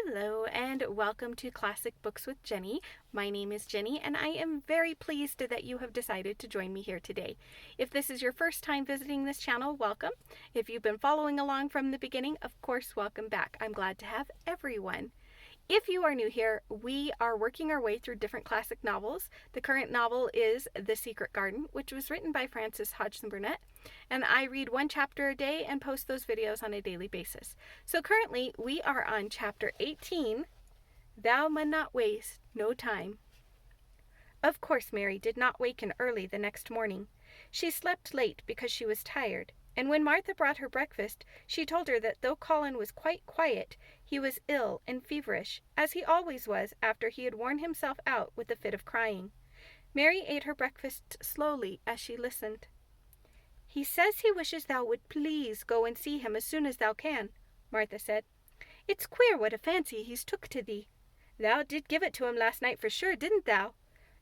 Hello and welcome to Classic Books with Jenny. My name is Jenny and I am very pleased that you have decided to join me here today. If this is your first time visiting this channel, welcome. If you've been following along from the beginning, of course, welcome back. I'm glad to have everyone. If you are new here, we are working our way through different classic novels. The current novel is The Secret Garden, which was written by Hodgson Burnett, and I read one chapter a day and post those videos on a daily basis. So currently, we are on chapter 18, Thou Mun Not Waste No Time. Of course, Mary did not waken early the next morning. She slept late because she was tired, and when Martha brought her breakfast, she told her that though Colin was quite quiet, he was ill and feverish, as he always was after he had worn himself out with a fit of crying. Mary ate her breakfast slowly as she listened. "He says he wishes thou would please go and see him as soon as thou can," Martha said. "It's queer what a fancy he's took to thee. Thou did give it to him last night for sure, didn't thou?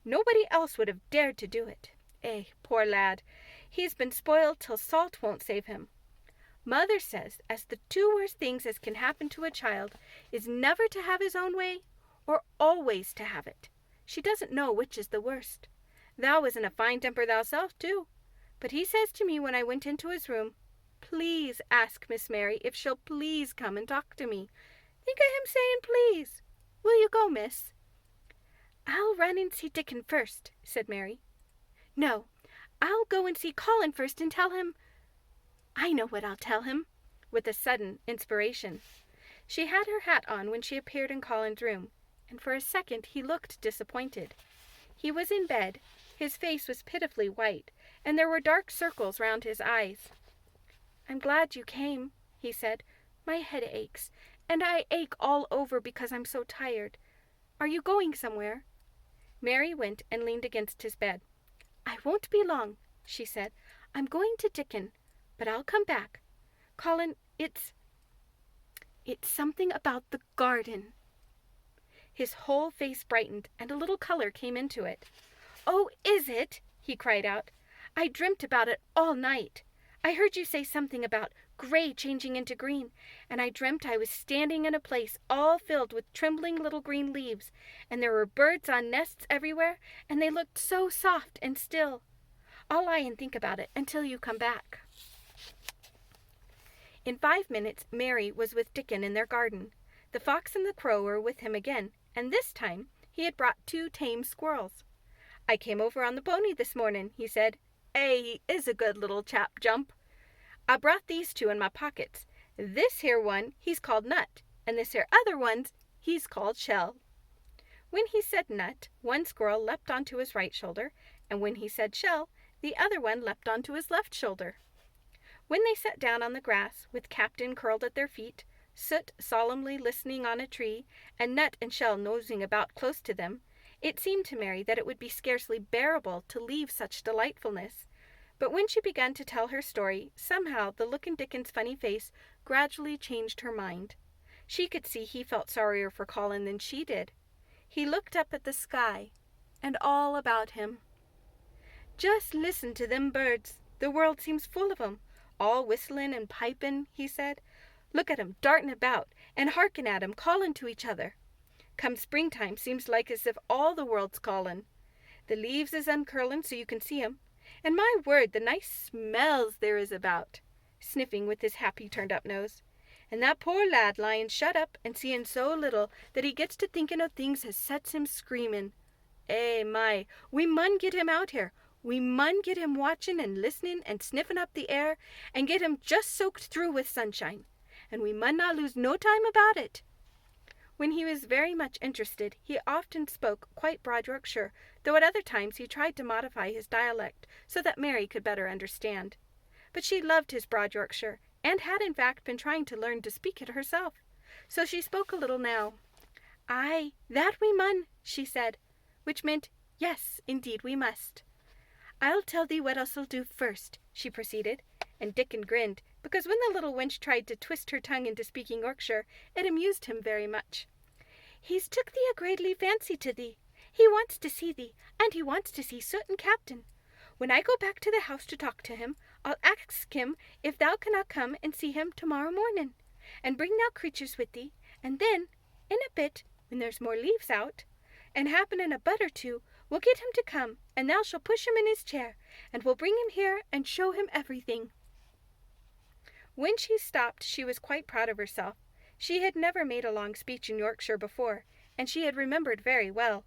Nobody else would have dared to do it. Poor lad, he's been spoiled till salt won't save him. Mother says as the two worst things as can happen to a child is never to have his own way or always to have it. She doesn't know which is the worst. Thou was in a fine temper thyself too. But he says to me when I went into his room, 'Please ask Miss Mary if she'll please come and talk to me.' Think of him saying please. Will you go, miss?" "I'll run and see Dicken first," said Mary. "No, I'll go and see Colin first and tell him. I know what I'll tell him," with a sudden inspiration. She had her hat on when she appeared in Colin's room, and for a second he looked disappointed. He was in bed, his face was pitifully white, and there were dark circles round his eyes. "I'm glad you came," he said. "My head aches, and I ache all over because I'm so tired. Are you going somewhere?" Mary went and leaned against his bed. "I won't be long," she said. "I'm going to Dicken, but I'll come back. Colin, it's something about the garden." His whole face brightened, and a little color came into it. "Oh, is it?" he cried out. "I dreamt about it all night. I heard you say something about gray changing into green, and I dreamt I was standing in a place all filled with trembling little green leaves, and there were birds on nests everywhere, and they looked so soft and still. I'll lie and think about it until you come back." In 5 minutes, Mary was with Dicken in their garden. The fox and the crow were with him again, and this time he had brought 2 tame squirrels. "I came over on the pony this morning," he said. He is a good little chap, Jump. I brought these 2 in my pockets. This here one he's called Nut, and this here other one's he's called Shell." When he said Nut, one squirrel leapt onto his right shoulder, and when he said Shell, the other one leapt onto his left shoulder. When they sat down on the grass, with Captain curled at their feet, Soot solemnly listening on a tree, and Nut and Shell nosing about close to them, it seemed to Mary that it would be scarcely bearable to leave such delightfulness. But when she began to tell her story, somehow the look in Dicken's funny face gradually changed her mind. She could see he felt sorrier for Colin than she did. He looked up at the sky and all about him. "Just listen to them birds. The world seems full of 'em, all whistling and piping," he said. "Look at 'em darting about, and hearken at 'em calling to each other. Come springtime seems like as if all the world's calling. The leaves is uncurling so you can see 'em, and my word, the nice smells there is about," sniffing with his happy turned-up nose. "And that poor lad lying shut up and seeing so little that he gets to thinking of things as sets him screaming. My, we mun get him out here. We mun get him watching and listening and sniffing up the air, and get him just soaked through with sunshine. And we mun not lose no time about it." When he was very much interested, he often spoke quite broad Yorkshire, though at other times he tried to modify his dialect so that Mary could better understand. But she loved his broad Yorkshire, and had in fact been trying to learn to speak it herself, so she spoke a little now. "Aye, that we mun," she said, which meant, "Yes, indeed we must." "I'll tell thee what us'll do first," she proceeded, and Dicken grinned, because when the little wench tried to twist her tongue into speaking Yorkshire, it amused him very much. "He's took thee a greatly fancy to thee. He wants to see thee, and he wants to see Soot and Captain. When I go back to the house to talk to him, I'll ask him if thou cannot come and see him tomorrow morning, and bring thou creatures with thee, and then In a bit, when there's more leaves out, and happening a bud or two, we'll get him to come, and thou shalt push him in his chair, and we'll bring him here and show him everything." When she stopped, she was quite proud of herself. She had never made a long speech in Yorkshire before, and she had remembered very well.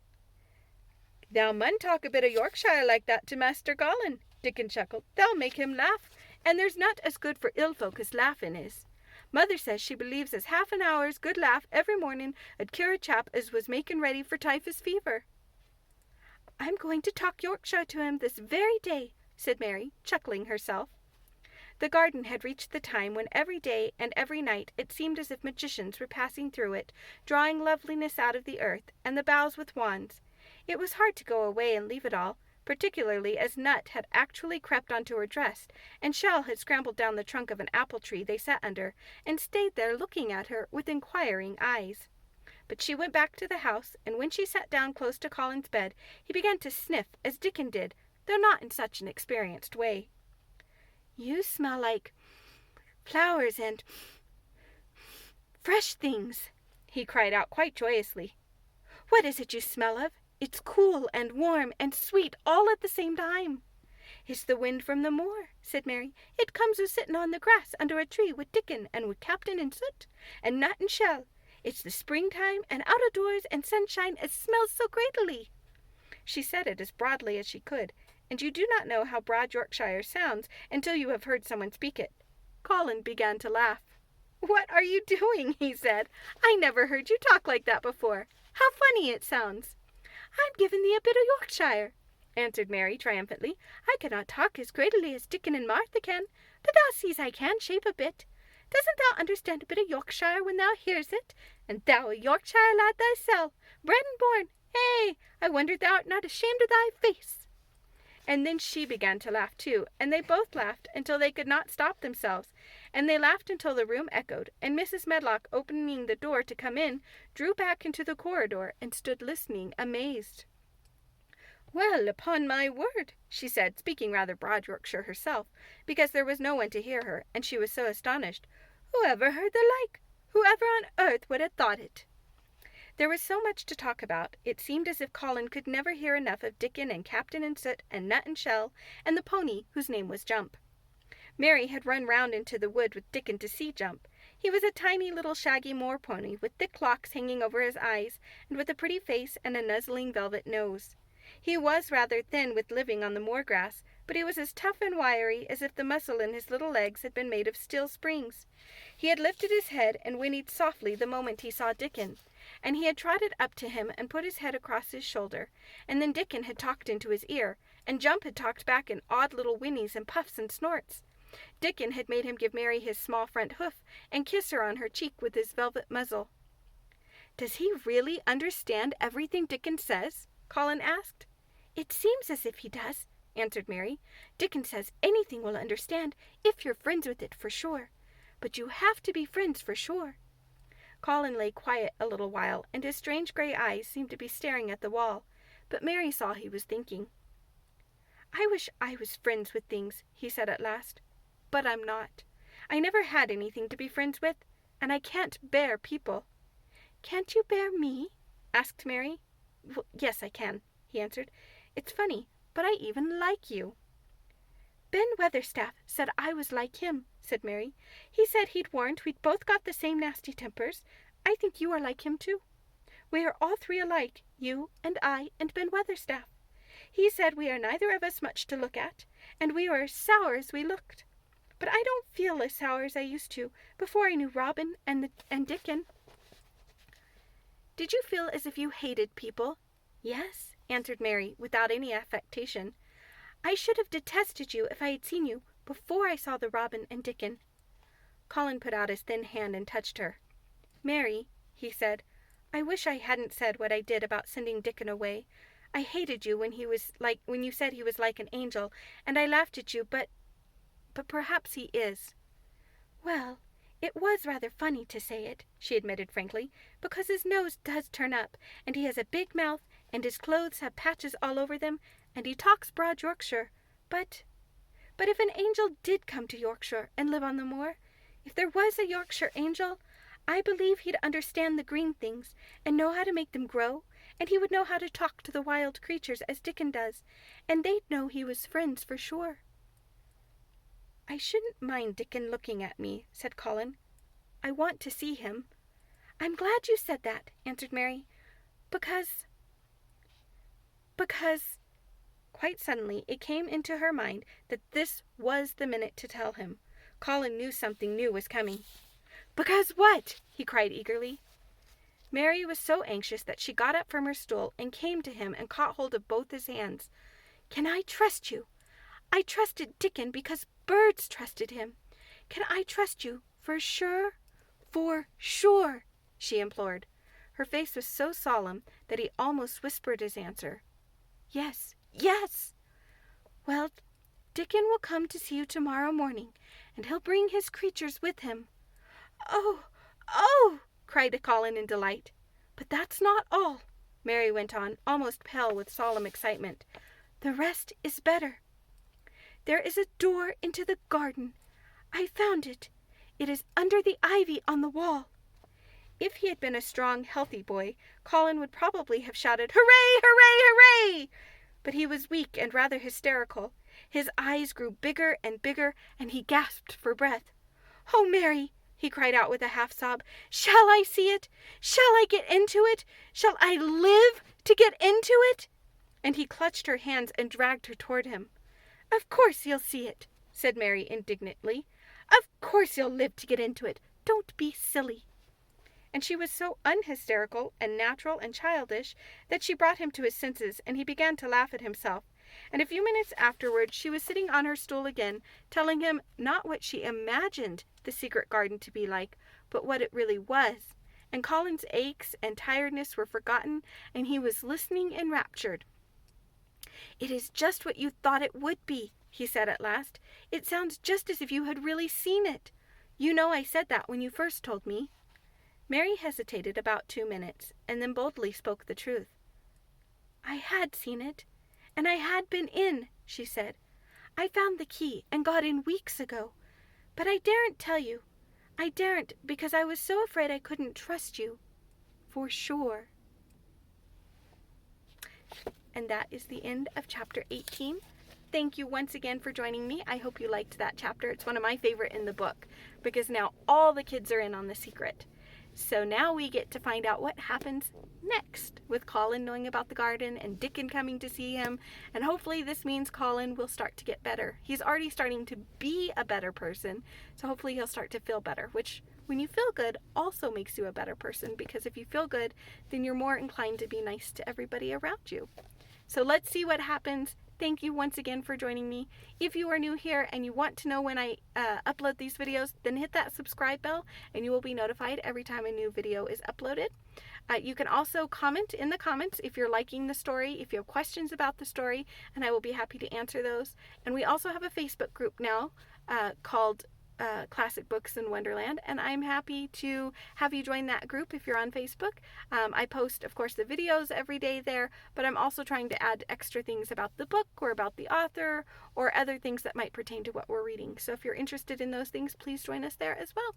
"Thou mun talk a bit of Yorkshire like that to Master Colin," Dicken chuckled. "Thou'll make him laugh, and there's not as good for ill folk as laughing is. Mother says she believes as half an hour's good laugh every morning 'ud cure a chap as was making ready for typhus fever." "I'm going to talk Yorkshire to him this very day," said Mary, chuckling herself. The garden had reached the time when every day and every night it seemed as if magicians were passing through it, drawing loveliness out of the earth and the boughs with wands. It was hard to go away and leave it all, particularly as Nut had actually crept onto her dress, and Shell had scrambled down the trunk of an apple tree they sat under, and stayed there looking at her with inquiring eyes. But she went back to the house, and when she sat down close to Colin's bed, he began to sniff as Dicken did, though not in such an experienced way. "You smell like flowers and fresh things," he cried out quite joyously. "What is it you smell of? It's cool and warm and sweet all at the same time." "It's the wind from the moor," said Mary. "It comes sitting on the grass under a tree with Dicken and with Captain and Soot and Nut and Shell. It's the springtime and out of doors and sunshine as smells so greatily." She said it as broadly as she could, and you do not know how broad Yorkshire sounds until you have heard someone speak it. Colin began to laugh. "What are you doing?" he said. "I never heard you talk like that before. How funny it sounds." "I'm giving thee a bit of Yorkshire," answered Mary triumphantly. "I cannot talk as greatly as Dicken and Martha can, but thou sees I can shape a bit. Doesn't thou understand a bit of Yorkshire when thou hears it? And thou a Yorkshire lad thyself, bred and born. Hey, I wonder thou art not ashamed of thy face." And then she began to laugh too, and they both laughed until they could not stop themselves, and they laughed until the room echoed, and Mrs. Medlock, opening the door to come in, drew back into the corridor and stood listening, amazed. "Well, upon my word," she said, speaking rather broad Yorkshire herself, because there was no one to hear her, and she was so astonished. "Whoever heard the like? Whoever on earth would have thought it?" There was so much to talk about, it seemed as if Colin could never hear enough of Dicken and Captain and Soot and Nut and Shell and the pony whose name was Jump. Mary had run round into the wood with Dicken to see Jump. He was a tiny little shaggy moor pony with thick locks hanging over his eyes and with a pretty face and a nuzzling velvet nose. He was rather thin with living on the moor grass, but he was as tough and wiry as if the muscle in his little legs had been made of steel springs. He had lifted his head and whinnied softly the moment he saw Dicken, and he had trotted up to him and put his head across his shoulder, and then Dicken had talked into his ear, and Jump had talked back in odd little whinnies and puffs and snorts. Dicken had made him give Mary his small front hoof and kiss her on her cheek with his velvet muzzle. "Does he really understand everything Dicken says?" Colin asked. "It seems as if he does," answered Mary. "Dicken says anything will understand if you're friends with it for sure. But you have to be friends for sure." Colin lay quiet a little while, and his strange gray eyes seemed to be staring at the wall, but Mary saw he was thinking. "I wish I was friends with things," he said at last. "But I'm not. I never had anything to be friends with, and I can't bear people." "Can't you bear me?" asked Mary. "Well, yes, I can," he answered. "It's funny, but I even like you." "Ben Weatherstaff said I was like him," said Mary. "He said he'd warrant we'd both got the same nasty tempers. I think you are like him too. We are all three alike, you and I and Ben Weatherstaff. He said we are neither of us much to look at, and we were as sour as we looked. But I don't feel as sour as I used to before I knew Robin and Dicken." "Did you feel as if you hated people?" "Yes," answered Mary, without any affectation. "I should have detested you if I had seen you before I saw the Robin and Dicken." Colin put out his thin hand and touched her. "Mary," he said, "I wish I hadn't said what I did about sending Dicken away. I hated you when you said he was like an angel, and I laughed at you, but perhaps he is." "Well, it was rather funny to say it," she admitted frankly, "because his nose does turn up, and he has a big mouth, and his clothes have patches all over them, and he talks broad Yorkshire. But if an angel did come to Yorkshire and live on the moor, if there was a Yorkshire angel, I believe he'd understand the green things and know how to make them grow, and he would know how to talk to the wild creatures as Dicken does, and they'd know he was friends for sure." "I shouldn't mind Dicken looking at me," said Colin. "I want to see him." "I'm glad you said that," answered Mary, because Quite suddenly it came into her mind that this was the minute to tell him. Colin knew something new was coming. "Because what?" he cried eagerly. Mary was so anxious that she got up from her stool and came to him and caught hold of both his hands. "Can I trust you? I trusted Dicken because birds trusted him. Can I trust you for sure? For sure," she implored. Her face was so solemn that he almost whispered his answer. "Yes, yes." "Well, Dicken will come to see you tomorrow morning, and he'll bring his creatures with him." "Oh, oh!" cried Colin in delight. "But that's not all," Mary went on, almost pale with solemn excitement. "The rest is better. There is a door into the garden. I found it. It is under the ivy on the wall." If he had been a strong, healthy boy, Colin would probably have shouted, "Hooray, hooray, hooray!" But he was weak and rather hysterical. His eyes grew bigger and bigger, and he gasped for breath. "Oh, Mary," he cried out with a half-sob, "shall I see it? Shall I get into it? Shall I live to get into it?" And he clutched her hands and dragged her toward him. "Of course you'll see it," said Mary indignantly. "Of course you'll live to get into it. Don't be silly." And she was so unhysterical and natural and childish that she brought him to his senses, and he began to laugh at himself. And a few minutes afterward she was sitting on her stool again, telling him not what she imagined the secret garden to be like, but what it really was. And Colin's aches and tiredness were forgotten, and he was listening enraptured. "It is just what you thought it would be," he said at last. "It sounds just as if you had really seen it. You know I said that when you first told me." Mary hesitated about 2 minutes, and then boldly spoke the truth. "I had seen it, and I had been in," she said. "I found the key and got in weeks ago. But I daren't tell you. I daren't because I was so afraid I couldn't trust you. For sure." And that is the end of chapter 18. Thank you once again for joining me. I hope you liked that chapter. It's one of my favorite in the book because now all the kids are in on the secret. So now we get to find out what happens next with Colin knowing about the garden and Dicken coming to see him. And hopefully this means Colin will start to get better. He's already starting to be a better person. So hopefully he'll start to feel better, which when you feel good also makes you a better person, because if you feel good, then you're more inclined to be nice to everybody around you. So let's see what happens. Thank you once again for joining me. If you are new here and you want to know when I upload these videos, then hit that subscribe bell and you will be notified every time a new video is uploaded. You can also comment in the comments if you're liking the story, if you have questions about the story, and I will be happy to answer those. And we also have a Facebook group now called Classic Books in Wonderland, and I'm happy to have you join that group if you're on Facebook. I post, of course, the videos every day there, but I'm also trying to add extra things about the book or about the author or other things that might pertain to what we're reading. So if you're interested in those things, please join us there as well.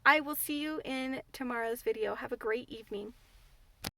I will see you in tomorrow's video. Have a great evening.